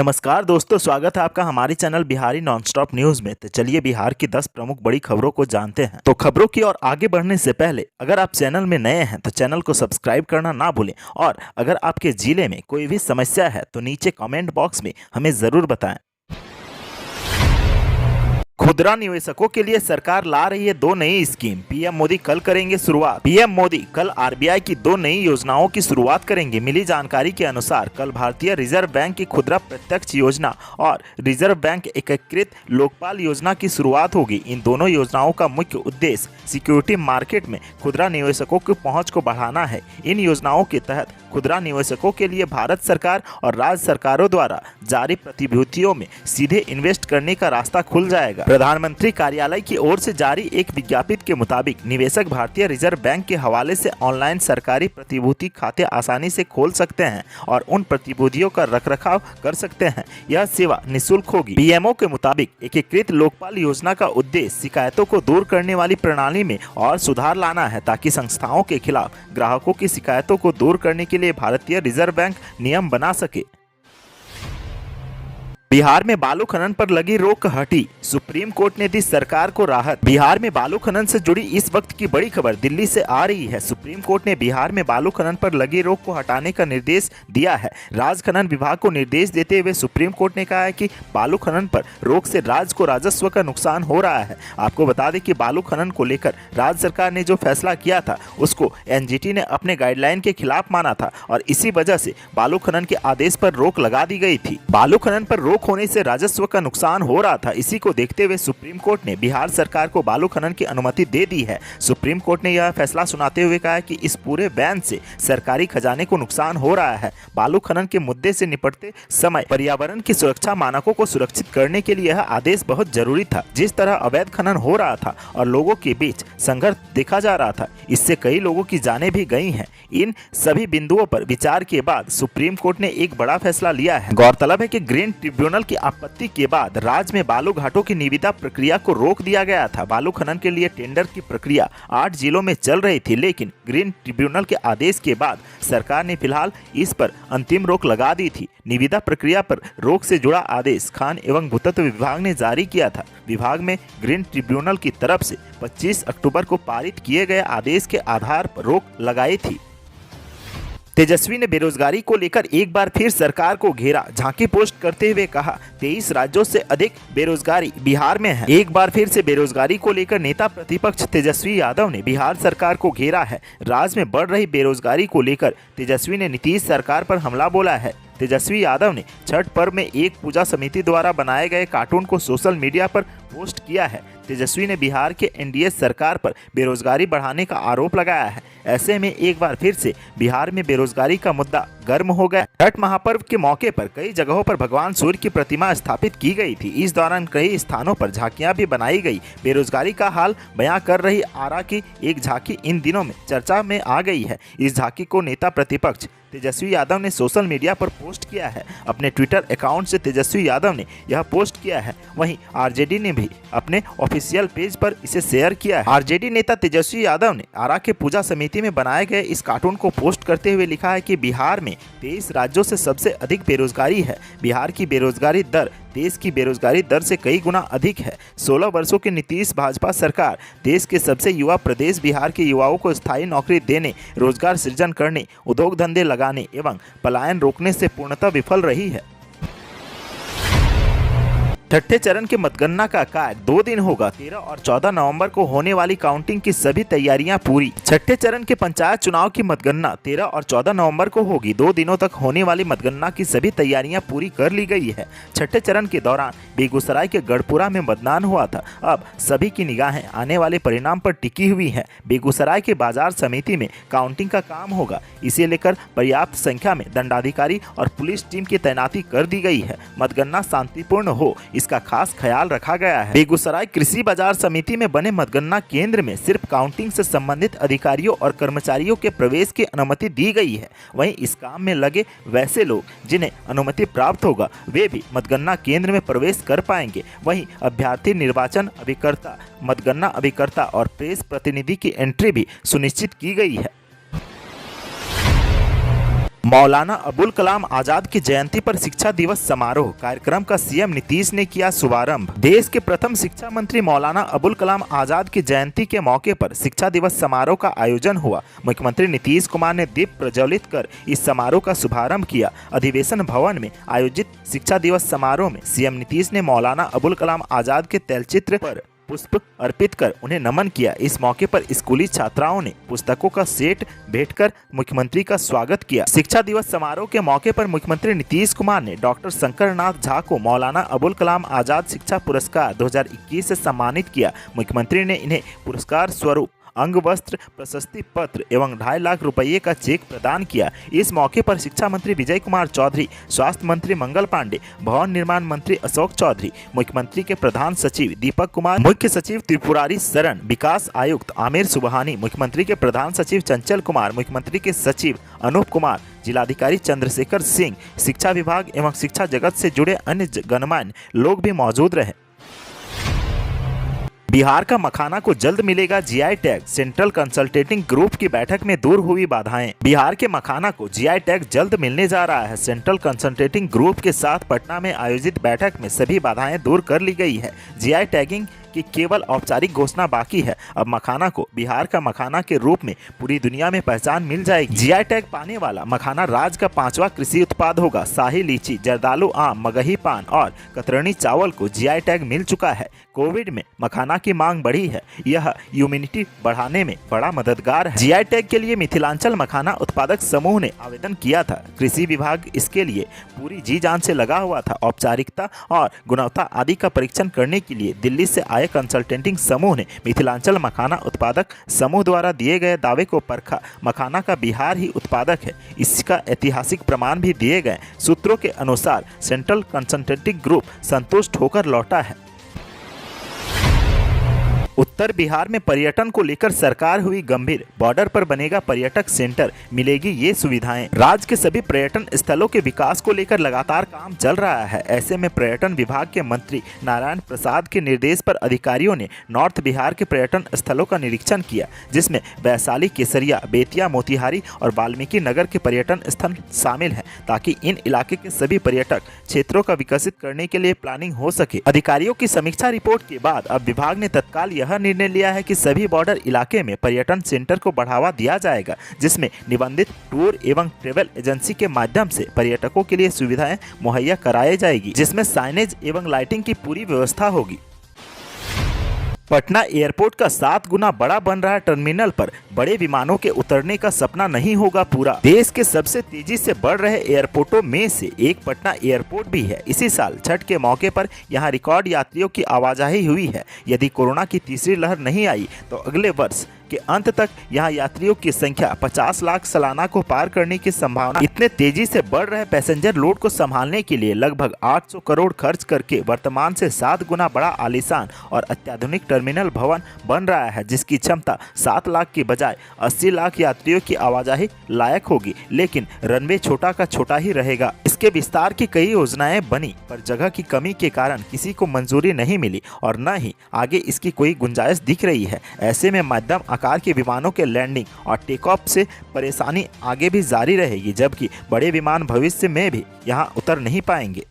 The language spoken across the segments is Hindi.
नमस्कार दोस्तों, स्वागत है आपका हमारे चैनल बिहारी नॉनस्टॉप न्यूज में। तो चलिए बिहार की 10 प्रमुख बड़ी खबरों को जानते हैं। तो खबरों की ओर आगे बढ़ने से पहले अगर आप चैनल में नए हैं तो चैनल को सब्सक्राइब करना ना भूलें, और अगर आपके जिले में कोई भी समस्या है तो नीचे कमेंट बॉक्स में हमें जरूर बताएं। खुदरा निवेशकों के लिए सरकार ला रही है 2 नई स्कीम, पीएम मोदी कल करेंगे शुरुआत। पीएम मोदी कल आरबीआई की 2 नई योजनाओं की शुरुआत करेंगे। मिली जानकारी के अनुसार कल भारतीय रिजर्व बैंक की खुदरा प्रत्यक्ष योजना और रिजर्व बैंक एकीकृत लोकपाल योजना की शुरुआत होगी। इन दोनों योजनाओं का मुख्य उद्देश्य सिक्योरिटी मार्केट में खुदरा निवेशकों की पहुंच को बढ़ाना है। इन योजनाओं के तहत खुदरा निवेशकों के लिए भारत सरकार और राज्य सरकारों द्वारा जारी प्रतिभूतियों में सीधे इन्वेस्ट करने का रास्ता खुल जाएगा। प्रधानमंत्री कार्यालय की ओर से जारी एक विज्ञप्ति के मुताबिक निवेशक भारतीय रिजर्व बैंक के हवाले से ऑनलाइन सरकारी प्रतिभूति खाते आसानी से खोल सकते हैं और उन प्रतिभूतियों का रखरखाव कर सकते हैं। यह सेवा निःशुल्क होगी। पीएमओ के मुताबिक एकीकृत लोकपाल योजना का उद्देश्य शिकायतों को दूर करने वाली प्रणाली में और सुधार लाना है, ताकि संस्थाओं के खिलाफ ग्राहकों की शिकायतों को दूर करने के लिए भारतीय रिजर्व बैंक नियम बना सके। बिहार में बालू खनन पर लगी रोक हटी, सुप्रीम कोर्ट ने दी सरकार को राहत। बिहार में बालू खनन से जुड़ी इस वक्त की बड़ी खबर दिल्ली से आ रही है। सुप्रीम कोर्ट ने बिहार में बालू खनन पर लगी रोक को हटाने का निर्देश दिया है। राज्य खनन विभाग को निर्देश देते हुए सुप्रीम कोर्ट ने कहा है कि बालू खनन पर रोक से राज्य को राजस्व का नुकसान हो रहा है। आपको बता दें कि बालू खनन को लेकर राज्य सरकार ने जो फैसला किया था उसको एनजीटी ने अपने गाइडलाइन के खिलाफ माना था, और इसी वजह से बालू खनन के आदेश पर रोक लगा दी गई थी। बालू खनन पर रोक होने से राजस्व का नुकसान हो रहा था। इसी को देखते हुए सुप्रीम कोर्ट ने बिहार सरकार को बालू खनन की अनुमति दे दी है। सुप्रीम कोर्ट ने यह फैसला सुनाते हुए कहा कि इस पूरे बैन से सरकारी खजाने को नुकसान हो रहा है। बालू खनन के मुद्दे से निपटते समय पर्यावरण की सुरक्षा मानकों को सुरक्षित करने के लिए यह आदेश बहुत जरूरी था। जिस तरह अवैध खनन हो रहा था और लोगों के बीच संघर्ष देखा जा रहा था, इससे कई लोगों की जानें भी गई हैं। इन सभी बिंदुओं पर विचार के बाद सुप्रीम कोर्ट ने एक बड़ा फैसला लिया है। गौरतलब है कि ग्रीन ट्रिब्यूनल की आपत्ति के बाद राज्य में बालू घाटों की निविदा प्रक्रिया को रोक दिया गया था। बालू खनन के लिए टेंडर की प्रक्रिया 8 जिलों में चल रही थी, लेकिन ग्रीन ट्रिब्यूनल के आदेश के बाद सरकार ने फिलहाल इस पर अंतिम रोक लगा दी थी। निविदा प्रक्रिया पर रोक से जुड़ा आदेश खान एवं भूतत्व विभाग ने जारी किया था। विभाग में ग्रीन ट्रिब्यूनल की तरफ से 25 अक्टूबर को पारित किए गए आदेश के आधार पर रोक लगाई थी। तेजस्वी ने बेरोजगारी को लेकर एक बार फिर सरकार को घेरा। झांकी पोस्ट करते हुए कहा, 23 राज्यों से अधिक बेरोजगारी बिहार में है। एक बार फिर से बेरोजगारी को लेकर नेता प्रतिपक्ष तेजस्वी यादव ने बिहार सरकार को घेरा है। राज्य में बढ़ रही बेरोजगारी को लेकर तेजस्वी ने नीतीश सरकार पर हमला बोला है। तेजस्वी यादव ने छठ पर्व में एक पूजा समिति द्वारा बनाए गए कार्टून को सोशल मीडिया पर पोस्ट किया है। तेजस्वी ने बिहार के एनडीए सरकार पर बेरोजगारी बढ़ाने का आरोप लगाया है। ऐसे में एक बार फिर से बिहार में बेरोजगारी का मुद्दा गर्म हो गया। छठ महापर्व के मौके पर कई जगहों पर भगवान सूर्य की प्रतिमा स्थापित की गई थी। इस दौरान कई स्थानों पर झांकियां भी बनाई गई। बेरोजगारी का हाल बयां कर रही आरा की एक झांकी इन दिनों में चर्चा में आ गई है। इस झांकी को नेता प्रतिपक्ष तेजस्वी यादव ने सोशल मीडिया पर पोस्ट किया है। अपने ट्विटर अकाउंट से तेजस्वी यादव ने यह पोस्ट किया है। वहीं आरजेडी ने भी अपने ऑफिशियल पेज पर इसे शेयर किया है। आरजेडी नेता तेजस्वी यादव ने आरा के पूजा समिति में बनाए गए इस कार्टून को पोस्ट करते हुए लिखा है कि बिहार में 23 राज्यों से सबसे अधिक बेरोजगारी है। बिहार की बेरोजगारी दर देश की बेरोजगारी दर से कई गुना अधिक है। 16 वर्षों की नीतीश भाजपा सरकार देश के सबसे युवा प्रदेश बिहार के युवाओं को स्थायी नौकरी देने, रोजगार सृजन करने, उद्योग धंधे लगाने एवं पलायन रोकने से पूर्णतः विफल रही है। छठे चरण के मतगणना का कार्य 2 दिन होगा। 13 और 14 नवंबर को होने वाली काउंटिंग की सभी तैयारियां पूरी। छठे चरण के पंचायत चुनाव की मतगणना 13 और 14 नवंबर को होगी। 2 दिनों तक होने वाली मतगणना की सभी तैयारियां पूरी कर ली गई है। छठे चरण के दौरान बेगूसराय के गढ़पुरा में मतदान हुआ था। अब सभी की निगाहें आने वाले परिणाम पर टिकी हुई है। बेगूसराय के बाजार समिति में काउंटिंग का काम होगा। इसे लेकर पर्याप्त संख्या में दंडाधिकारी और पुलिस टीम की तैनाती कर दी गई है। मतगणना शांतिपूर्ण हो, इसका खास ख्याल रखा गया है। बेगूसराय कृषि बाजार समिति में बने मतगणना केंद्र में सिर्फ काउंटिंग से संबंधित अधिकारियों और कर्मचारियों के प्रवेश की अनुमति दी गई है। वहीं इस काम में लगे वैसे लोग जिन्हें अनुमति प्राप्त होगा वे भी मतगणना केंद्र में प्रवेश कर पाएंगे। वहीं अभ्यर्थी, निर्वाचन अभिकर्ता, मतगणना अभिकर्ता और प्रेस प्रतिनिधि की एंट्री भी सुनिश्चित की गई है। मौलाना अबुल कलाम आजाद की जयंती पर शिक्षा दिवस समारोह कार्यक्रम का सीएम नीतीश ने किया शुभारंभ। देश के प्रथम शिक्षा मंत्री मौलाना अबुल कलाम आजाद की जयंती के मौके पर शिक्षा दिवस समारोह का आयोजन हुआ। मुख्यमंत्री नीतीश कुमार ने दीप प्रज्वलित कर इस समारोह का शुभारंभ किया। अधिवेशन भवन में आयोजित शिक्षा दिवस समारोह में सीएम नीतीश ने मौलाना अबुल कलाम आजाद के तैलचित्र पर पुष्प अर्पित कर उन्हें नमन किया। इस मौके पर स्कूली छात्राओं ने पुस्तकों का सेट भेंट कर मुख्यमंत्री का स्वागत किया। शिक्षा दिवस समारोह के मौके पर मुख्यमंत्री नीतीश कुमार ने डॉक्टर शंकर नाथ झा को मौलाना अबुल कलाम आजाद शिक्षा पुरस्कार 2021 से सम्मानित किया। मुख्यमंत्री ने इन्हें पुरस्कार स्वरूप अंग वस्त्र, प्रशस्ति पत्र एवं 2.5 लाख रुपये का चेक प्रदान किया। इस मौके पर शिक्षा मंत्री विजय कुमार चौधरी, स्वास्थ्य मंत्री मंगल पांडे, भवन निर्माण मंत्री अशोक चौधरी, मुख्यमंत्री के प्रधान सचिव दीपक कुमार, मुख्य सचिव त्रिपुरारी शरण, विकास आयुक्त आमिर सुबहानी, मुख्यमंत्री के प्रधान सचिव चंचल कुमार, मुख्यमंत्री के सचिव अनूप कुमार, जिलाधिकारी चंद्रशेखर सिंह, शिक्षा विभाग एवं शिक्षा जगत से जुड़े अन्य गणमान्य लोग भी मौजूद रहे। बिहार का मखाना को जल्द मिलेगा जीआई टैग, सेंट्रल कंसल्टेटिंग ग्रुप की बैठक में दूर हुई बाधाएं। बिहार के मखाना को जीआई टैग जल्द मिलने जा रहा है। सेंट्रल कंसल्टेटिंग ग्रुप के साथ पटना में आयोजित बैठक में सभी बाधाएं दूर कर ली गई है। जीआई टैगिंग की केवल औपचारिक घोषणा बाकी है। अब मखाना को बिहार का मखाना के रूप में पूरी दुनिया में पहचान मिल जाएगी। जीआई टैग पाने वाला मखाना राज्य का 5वां कृषि उत्पाद होगा। शाही लीची, जर्दालू आम, मगही पान और कतरनी चावल को जीआई टैग मिल चुका है। कोविड में मखाना की मांग बढ़ी है। यह इम्यूनिटी बढ़ाने में बड़ा मददगार है। जीआई टैग के लिए मिथिलांचल मखाना उत्पादक समूह ने आवेदन किया था। कृषि विभाग इसके लिए पूरी जी जान से लगा हुआ था। औपचारिकता और गुणवत्ता आदि का परीक्षण करने के लिए दिल्ली से आए कंसल्टेंटिंग समूह ने मिथिलांचल मखाना उत्पादक समूह द्वारा दिए गए दावे को परखा। मखाना का बिहार ही उत्पादक है, इसका ऐतिहासिक प्रमाण भी दिए गए। सूत्रों के अनुसार सेंट्रल कंसल्टेंटिंग ग्रुप संतुष्ट होकर लौटा है। उत्तर बिहार में पर्यटन को लेकर सरकार हुई गंभीर। बॉर्डर पर बनेगा पर्यटक सेंटर, मिलेगी ये सुविधाएं। राज्य के सभी पर्यटन स्थलों के विकास को लेकर लगातार काम चल रहा है। ऐसे में पर्यटन विभाग के मंत्री नारायण प्रसाद के निर्देश पर अधिकारियों ने नॉर्थ बिहार के पर्यटन स्थलों का निरीक्षण किया, जिसमें वैशाली, केसरिया, बेतिया, मोतिहारी और वाल्मीकि नगर के पर्यटन स्थल शामिल हैं, ताकि इन इलाके के सभी पर्यटक क्षेत्रों का विकसित करने के लिए प्लानिंग हो सके। अधिकारियों की समीक्षा रिपोर्ट के बाद अब विभाग ने तत्काल यह निर्णय लिया है कि सभी बॉर्डर इलाके में पर्यटन सेंटर को बढ़ावा दिया जाएगा, जिसमें निबंधित टूर एवं ट्रेवल एजेंसी के माध्यम से पर्यटकों के लिए सुविधाएं मुहैया कराई जाएगी, जिसमें साइनेज एवं लाइटिंग की पूरी व्यवस्था होगी। पटना एयरपोर्ट का 7 गुना बड़ा बन रहा टर्मिनल पर बड़े विमानों के उतरने का सपना नहीं होगा पूरा। देश के सबसे तेजी से बढ़ रहे एयरपोर्टों में से एक पटना एयरपोर्ट भी है। इसी साल छठ के मौके पर यहां रिकॉर्ड यात्रियों की आवाजाही हुई है। यदि कोरोना की तीसरी लहर नहीं आई तो अगले वर्ष के अंत तक यहां यात्रियों की संख्या 50 लाख सालाना को पार करने की संभावना। इतने तेजी से बढ़ रहे पैसेंजर लोड को संभालने के लिए लगभग 800 करोड़ खर्च करके वर्तमान से 7 गुना बड़ा आलीशान और अत्याधुनिक टर्मिनल भवन बन रहा है, जिसकी क्षमता 7 लाख की बजाय 80 लाख यात्रियों की आवाजाही लायक होगी। लेकिन रनवे छोटा का छोटा ही रहेगा। इसके विस्तार की कई योजनाएं बनी, पर जगह की कमी के कारण किसी को मंजूरी नहीं मिली और न ही आगे इसकी कोई गुंजाइश दिख रही है। ऐसे में मध्यम आकार के विमानों के लैंडिंग और टेक ऑफ से परेशानी आगे भी जारी रहेगी, जबकि बड़े विमान भविष्य में भी यहां उतर नहीं पाएंगे।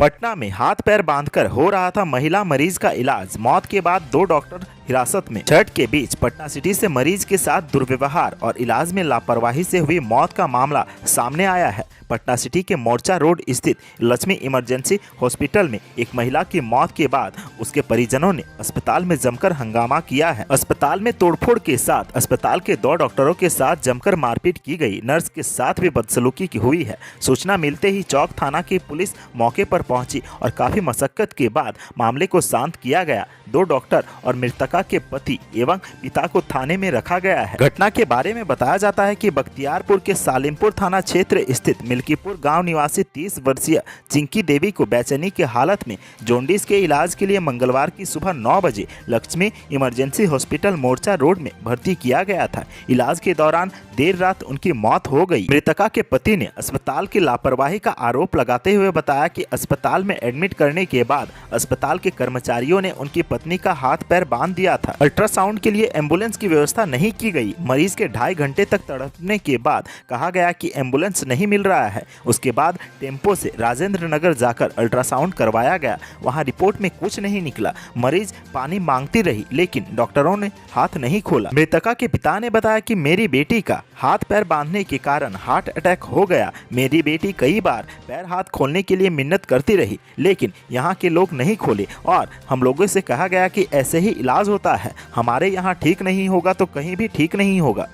पटना में हाथ पैर बांधकर हो रहा था महिला मरीज का इलाज। मौत के बाद 2 डॉक्टर हिरासत में। छठ के बीच पटना सिटी से मरीज के साथ दुर्व्यवहार और इलाज में लापरवाही से हुई मौत का मामला सामने आया है। पटना सिटी के मोर्चा रोड स्थित लक्ष्मी इमरजेंसी हॉस्पिटल में एक महिला की मौत के बाद उसके परिजनों ने अस्पताल में जमकर हंगामा किया है। अस्पताल में तोड़फोड़ के साथ अस्पताल के 2 डॉक्टरों के साथ जमकर मारपीट की गई। नर्स के साथ भी बदसलूकी की हुई है। सूचना मिलते ही चौक थाना की पुलिस मौके पर पहुंची और काफी मशक्कत के बाद मामले को शांत किया गया। 2 डॉक्टर और मृतका के पति एवं पिता को थाने में रखा गया है। घटना के बारे में बताया जाता है कि बख्तियारपुर के सालिमपुर थाना क्षेत्र स्थित मिल्कीपुर गांव निवासी 30 वर्षीय चिंकी देवी को बेचैनी की हालत में जॉन्डिस के इलाज के लिए मंगलवार की सुबह 9 बजे लक्ष्मी इमरजेंसी हॉस्पिटल मोर्चा रोड में भर्ती किया गया था। इलाज के दौरान देर रात उनकी मौत हो गई। मृतका के पति ने अस्पताल की लापरवाही का आरोप लगाते हुए बताया कि अस्पताल में एडमिट करने के बाद अस्पताल के कर्मचारियों ने उनकी पत्नी का हाथ पैर बांध दिया दिया था। अल्ट्रासाउंड के लिए एम्बुलेंस की व्यवस्था नहीं की गई। मरीज के 2.5 घंटे तक तड़पने के बाद कहा गया कि एम्बुलेंस नहीं मिल रहा है। उसके बाद टेम्पो से राजेंद्र नगर जाकर अल्ट्रासाउंड करवाया गया। वहां रिपोर्ट में कुछ नहीं निकला। मरीज पानी मांगती रही लेकिन डॉक्टरों ने हाथ नहीं खोला। मृतका के पिता ने बताया कि मेरी बेटी का हाथ पैर बांधने के कारण हार्ट अटैक हो गया। मेरी बेटी कई बार पैर हाथ खोलने के लिए मिन्नत करती रही लेकिन यहाँ के लोग नहीं खोले और हम लोगों से कहा गया कि ऐसे ही इलाज होता है, हमारे यहाँ ठीक नहीं होगा तो कहीं भी ठीक नहीं होगा।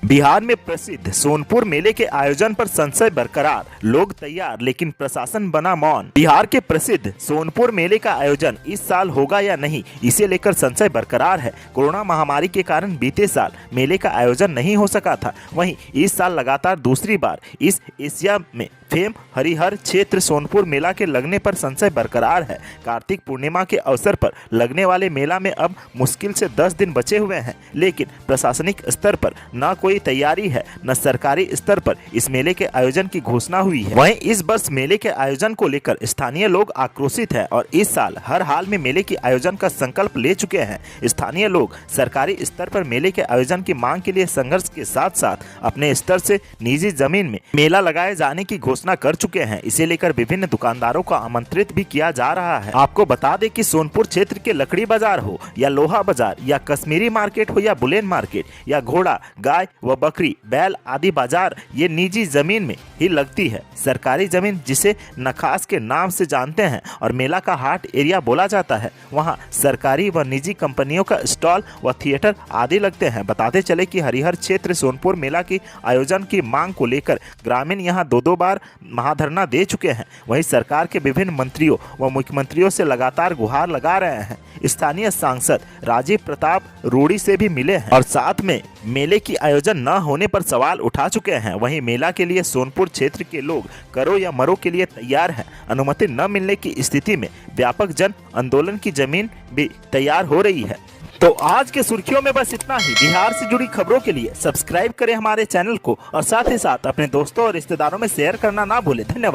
बिहार में प्रसिद्ध सोनपुर मेले के आयोजन पर संशय बरकरार, लोग तैयार लेकिन प्रशासन बना मौन। बिहार के प्रसिद्ध सोनपुर मेले का आयोजन इस साल होगा या नहीं, इसे लेकर संशय बरकरार है। कोरोना महामारी के कारण बीते साल मेले का आयोजन नहीं हो सका था। वहीं इस साल लगातार दूसरी बार इस एशिया में फेम हरिहर क्षेत्र सोनपुर मेला के लगने पर संशय बरकरार है। कार्तिक पूर्णिमा के अवसर पर लगने वाले मेला में अब मुश्किल से 10 दिन बचे हुए हैं लेकिन प्रशासनिक स्तर पर न कोई तैयारी है न सरकारी स्तर पर इस मेले के आयोजन की घोषणा हुई है। वहीं इस वर्ष मेले के आयोजन को लेकर स्थानीय लोग आक्रोशित है और इस साल हर हाल में मेले के आयोजन का संकल्प ले चुके हैं। स्थानीय लोग सरकारी स्तर पर मेले के आयोजन की मांग के लिए संघर्ष के साथ साथ अपने स्तर से निजी जमीन में मेला लगाए जाने की घोषणा कर चुके हैं। इसे लेकर विभिन्न दुकानदारों को आमंत्रित भी किया जा रहा है। आपको बता दें कि सोनपुर क्षेत्र के लकड़ी बाजार हो या लोहा बाजार या कश्मीरी मार्केट हो या बुलेन मार्केट या घोड़ा गाय व बकरी बैल आदि बाजार, ये निजी जमीन में ही लगती है। सरकारी जमीन जिसे नखास के नाम से जानते हैं और मेला का हाट एरिया बोला जाता है, वहाँ सरकारी व निजी कंपनियों का स्टॉल व थिएटर आदि लगते हैं। बताते चले कि हरिहर क्षेत्र सोनपुर मेला की आयोजन की मांग को लेकर ग्रामीण यहाँ दो बार महाधरना दे चुके हैं। वहीं सरकार के विभिन्न मंत्रियों व मुख्यमंत्रियों से लगातार गुहार लगा रहे हैं। स्थानीय सांसद राजीव प्रताप रूडी से भी मिले हैं और साथ में मेले की आयोजन न होने पर सवाल उठा चुके हैं। वहीं मेला के लिए सोनपुर क्षेत्र के लोग करो या मरो के लिए तैयार हैं। अनुमति न मिलने की स्थिति में व्यापक जन आंदोलन की जमीन भी तैयार हो रही है। तो आज के सुर्खियों में बस इतना ही। बिहार से जुड़ी खबरों के लिए सब्सक्राइब करें हमारे चैनल को और साथ ही साथ अपने दोस्तों और रिश्तेदारों में शेयर करना ना भूलें। धन्यवाद।